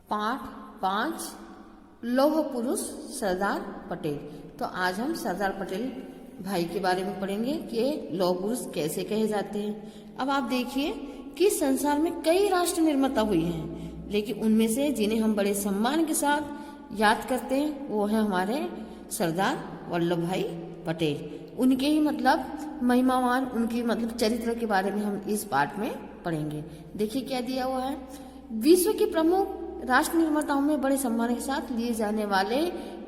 पाठ 5 लौह पुरुष सरदार पटेल। तो आज हम सरदार पटेल भाई के बारे में पढ़ेंगे कि लौह पुरुष कैसे कहे जाते हैं। अब आप देखिए कि संसार में कई राष्ट्र निर्माता हुई हैं, लेकिन उनमें से जिन्हें हम बड़े सम्मान के साथ याद करते हैं वो है हमारे सरदार वल्लभ भाई पटेल। उनके ही मतलब महिमावान, उनकी मतलब चरित्र के बारे में हम इस पाठ में पढ़ेंगे। देखिए क्या दिया हुआ है। विश्व के प्रमुख राष्ट्र निर्माताओं में बड़े सम्मान के साथ लिए जाने वाले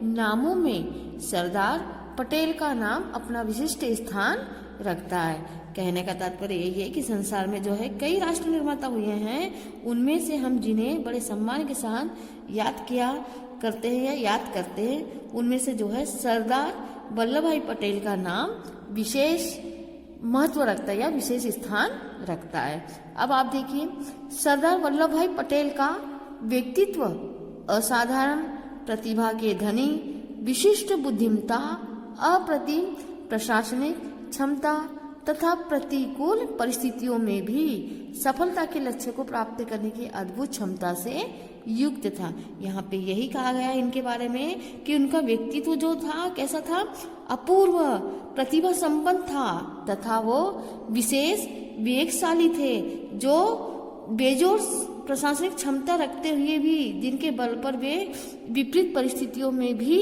नामों में सरदार पटेल का नाम अपना विशिष्ट स्थान रखता है। कहने का तात्पर्य यही है कि संसार में जो है कई राष्ट्र निर्माता हुए हैं, उनमें से हम जिन्हें बड़े सम्मान के साथ याद किया करते हैं या याद करते हैं, उनमें से जो है सरदार वल्लभ भाई पटेल का नाम विशेष महत्व रखता है या विशेष स्थान रखता है। अब आप देखिए, सरदार वल्लभ भाई पटेल का व्यक्तित्व असाधारण प्रतिभा के धनी, विशिष्ट बुद्धिमत्ता, अप्रतिम प्रशासनिक क्षमता तथा प्रतिकूल परिस्थितियों में भी सफलता के लक्ष्य को प्राप्त करने की अद्भुत क्षमता से युक्त था। यहाँ पे यही कहा गया है इनके बारे में कि उनका व्यक्तित्व जो था कैसा था, अपूर्व प्रतिभा संपन्न था तथा वो विशेष विवेकशाली थे, जो बेजोड़ प्रशासनिक क्षमता रखते हुए भी जिनके बल पर वे विपरीत परिस्थितियों में भी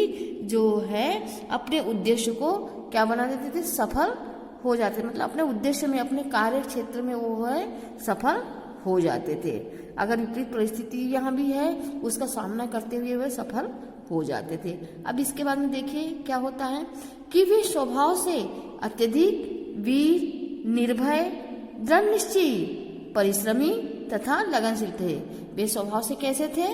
जो है अपने उद्देश्य को क्या बना देते थे, सफल हो जाते, मतलब अपने उद्देश्य में, अपने कार्य क्षेत्र में वो है सफल हो जाते थे। अगर विपरीत परिस्थिति यहाँ भी है उसका सामना करते हुए वे सफल हो जाते थे। अब इसके बाद में देखिए क्या होता है कि वे स्वभाव से अत्यधिक वीर, निर्भय, दृढ़ निश्चयी, परिश्रमी तथा लगनशील थे। वे स्वभाव से कैसे थे?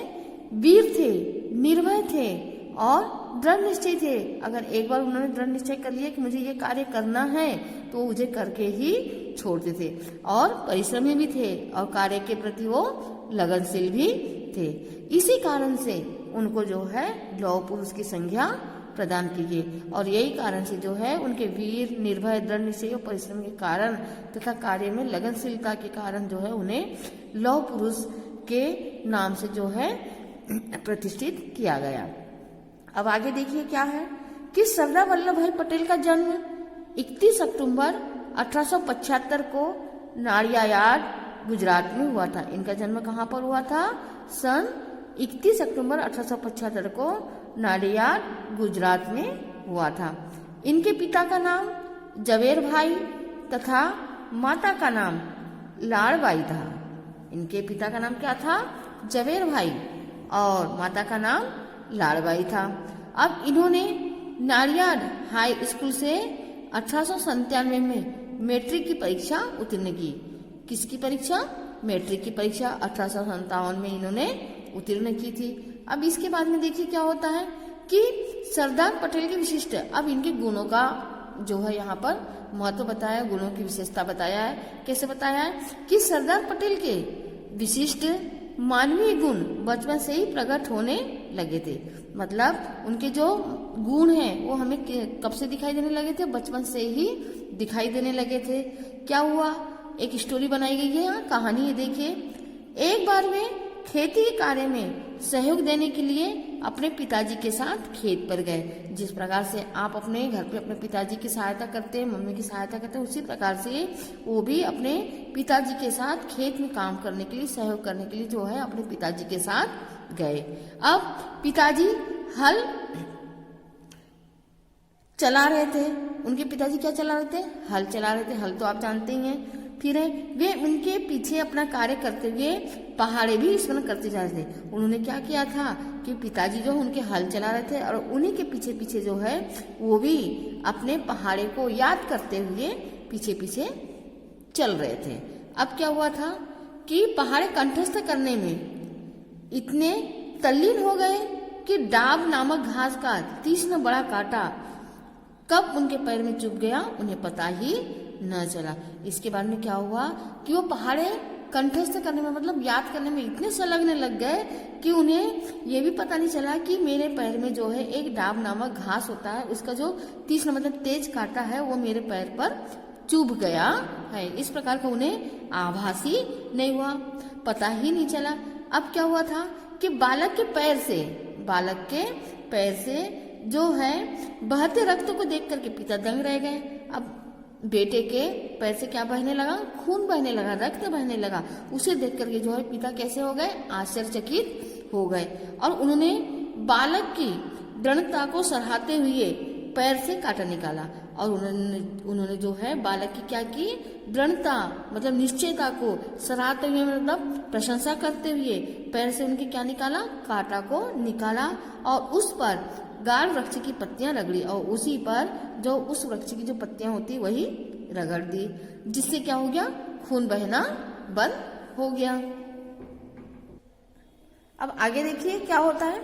वीर थे, निर्भय थे और दृढ़ निश्चय थे। अगर एक बार उन्होंने दृढ़ निश्चय कर लिया कि मुझे ये कार्य करना है तो मुझे करके ही छोड़ते थे। और परिश्रमी भी थे और कार्य के प्रति वो लगनशील भी थे। इसी कारण से उनको जो है लौह पुरुष की संज्ञा प्रदान की गई और यही कारण से जो है उनके वीर, निर्भय, दृढ़ निश्चय और परिश्रम के कारण तथा कार्य में लगनशीलता के कारण जो है उन्हें लौह पुरुष के नाम से जो है प्रतिष्ठित किया गया। अब आगे देखिए क्या है कि सरदार वल्लभ भाई पटेल का जन्म 31 अक्टूबर 1875 को नाड़ियाड गुजरात में हुआ था। इनका जन्म कहाँ पर हुआ था? सन 31 अक्टूबर 1875 को नाड़ियाड गुजरात में हुआ था। इनके पिता का नाम जवेर भाई तथा माता का नाम लाड़बाई था। इनके पिता का नाम क्या था? जवेर भाई और माता का नाम लाड़बाई था। अब इन्होंने नाड़ियाड हाई स्कूल से 1897 में मैट्रिक की परीक्षा उत्तीर्ण की। किसकी परीक्षा? मैट्रिक की परीक्षा 1857 में इन्होंने उत्तीर्ण की थी। अब इसके बाद में देखिए क्या होता है कि सरदार पटेल के विशिष्ट, अब इनके गुणों का जो है यहाँ पर महत्व बताया, गुणों की विशेषता बताया है। कैसे बताया है कि सरदार पटेल के विशिष्ट मानवीय गुण बचपन से ही प्रकट होने लगे थे। मतलब उनके जो गुण हैं वो हमें कब से दिखाई देने लगे थे? बचपन से ही दिखाई देने लगे थे। क्या हुआ? एक स्टोरी बनाई गई है, यहाँ कहानी है। देखिए, एक बार वे खेती के कार्य में सहयोग देने के लिए अपने पिताजी के साथ खेत पर गए। जिस प्रकार से आप अपने घर पे अपने पिताजी की सहायता करते हैं, मम्मी की सहायता करते हैं, उसी प्रकार से वो भी अपने पिताजी के साथ खेत में काम करने के लिए, सहयोग करने के लिए जो है अपने पिताजी के साथ गए। अब पिताजी हल चला रहे थे। उनके पिताजी क्या चला रहे थे? हल चला रहे थे। हल तो आप जानते ही हैं। फिर वे उनके पीछे अपना कार्य करते हुए पहाड़े भी स्मरण करते जा रहे थे। उन्होंने क्या किया था कि पिताजी जो उनके हल चला रहे थे और उन्हीं के पीछे पीछे जो है वो भी अपने पहाड़े को याद करते हुए पीछे पीछे चल रहे थे। अब क्या हुआ था कि पहाड़े कंठस्थ करने में इतने तल्लीन हो गए कि डाब नामक घास का तीक्ष्ण बड़ा कांटा कब उनके पैर में चुभ गया उन्हें पता ही न चला। इसके बाद में क्या हुआ कि वो पहाड़े कंठस्थ करने में, मतलब याद करने में इतने संलग्न लग गए कि उन्हें ये भी पता नहीं चला कि मेरे पैर में जो है एक डाब नामक घास होता है, उसका जो तीक्ष्ण मतलब तेज कांटा है वो मेरे पैर पर चुभ गया है। इस प्रकार का उन्हें आभास ही नहीं हुआ, पता ही नहीं चला। अब क्या हुआ था कि बालक के पैर से जो है बहते रक्त को देख करके पिता दंग रह गए। अब बेटे के पैर से क्या बहने लगा? खून बहने लगा, रक्त बहने लगा। उसे देख करके जो है पिता कैसे हो गए? आश्चर्यचकित हो गए और उन्होंने बालक की दृढ़ता को सराहते हुए पैर से कांटा निकाला और उन्होंने जो है बालक की क्या की? दृढ़ता मतलब निश्चयता को सराहते हुए मतलब प्रशंसा करते हुए पैर से उनके क्या निकाला? कांटा को निकाला और उस पर गाढ़ वृक्ष की पत्तियां रगड़ी और उसी पर जो उस वृक्ष की जो पत्तियां होती वही रगड़ दी, जिससे क्या हो गया? खून बहना बंद हो गया। अब आगे देखिए क्या होता है।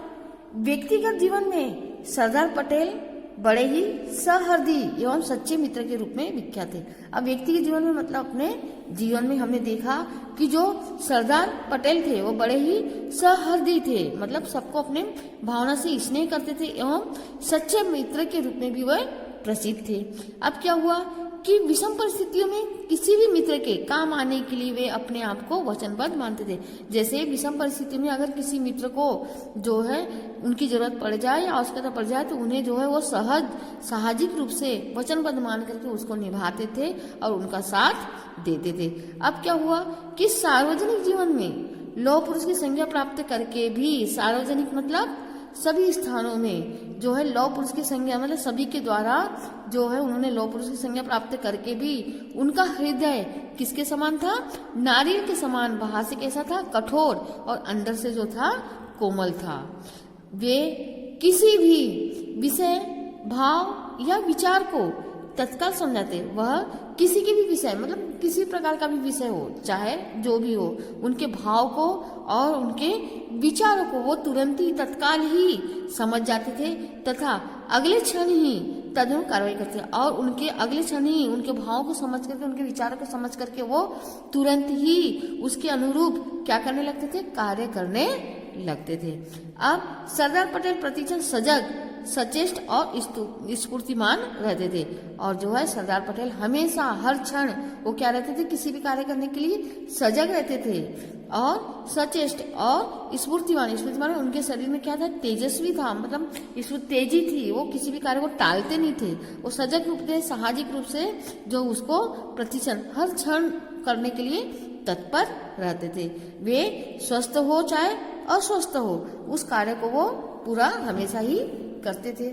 व्यक्तिगत जीवन में सरदार पटेल बड़े ही सहृदय एवं सच्चे मित्र के रूप में विख्यात थे। अब व्यक्ति के जीवन में मतलब अपने जीवन में हमने देखा कि जो सरदार पटेल थे वो बड़े ही सहृदय थे, मतलब सबको अपने भावना से स्नेह करते थे एवं सच्चे मित्र के रूप में भी वह प्रसिद्ध थे। अब क्या हुआ कि विषम परिस्थितियों में किसी भी मित्र के काम आने के लिए वे अपने आप को वचनबद्ध मानते थे। जैसे विषम परिस्थितियों में अगर किसी मित्र को जो है उनकी जरूरत पड़ जाए या आवश्यकता पड़ जाए तो उन्हें जो है वो साहजिक रूप से वचनबद्ध मान करके उसको निभाते थे और उनका साथ देते थे। अब क्या हुआ कि सार्वजनिक जीवन में लौह पुरुष की संज्ञा प्राप्त करके भी, सार्वजनिक मतलब सभी स्थानों में जो है लौह पुरुष की संज्ञा मतलब सभी के द्वारा जो है उन्होंने लौह पुरुष की संज्ञा प्राप्त करके भी उनका हृदय किसके समान था? नारियल के समान। बाहर से कैसा था? कठोर और अंदर से जो था कोमल था। वे किसी भी विषय, भाव या विचार को तत्काल समझाते। वह किसी के भी विषय मतलब किसी प्रकार का भी विषय हो, चाहे जो भी हो, उनके भाव को और उनके विचारों को वो तुरंत ही तत्काल ही समझ जाते थे तथा अगले क्षण ही तदनुसार कार्रवाई करते और उनके अगले क्षण ही उनके भावों को समझ करके, उनके विचारों को समझ करके वो तुरंत ही उसके अनुरूप क्या करने लगते थे? कार्य करने लगते थे। अब सरदार पटेल प्रतिक्षण सजग, सचेष्ट और स्फूर्तिमान रहते थे और जो है सरदार पटेल हमेशा हर क्षण वो क्या रहते थे? किसी भी कार्य करने के लिए सजग रहते थे और सचेष्ट और स्फूर्तिमान उनके शरीर में क्या था? तेजस्वी था, मतलब इसमें तेजी थी। वो किसी भी कार्य को टालते नहीं थे। वो सजग रूप से, साहजिक रूप से जो उसको प्रतिक्षण हर क्षण करने के लिए तत्पर रहते थे। वे स्वस्थ हो चाहे अस्वस्थ हो, उस कार्य को वो पूरा हमेशा ही करते थे।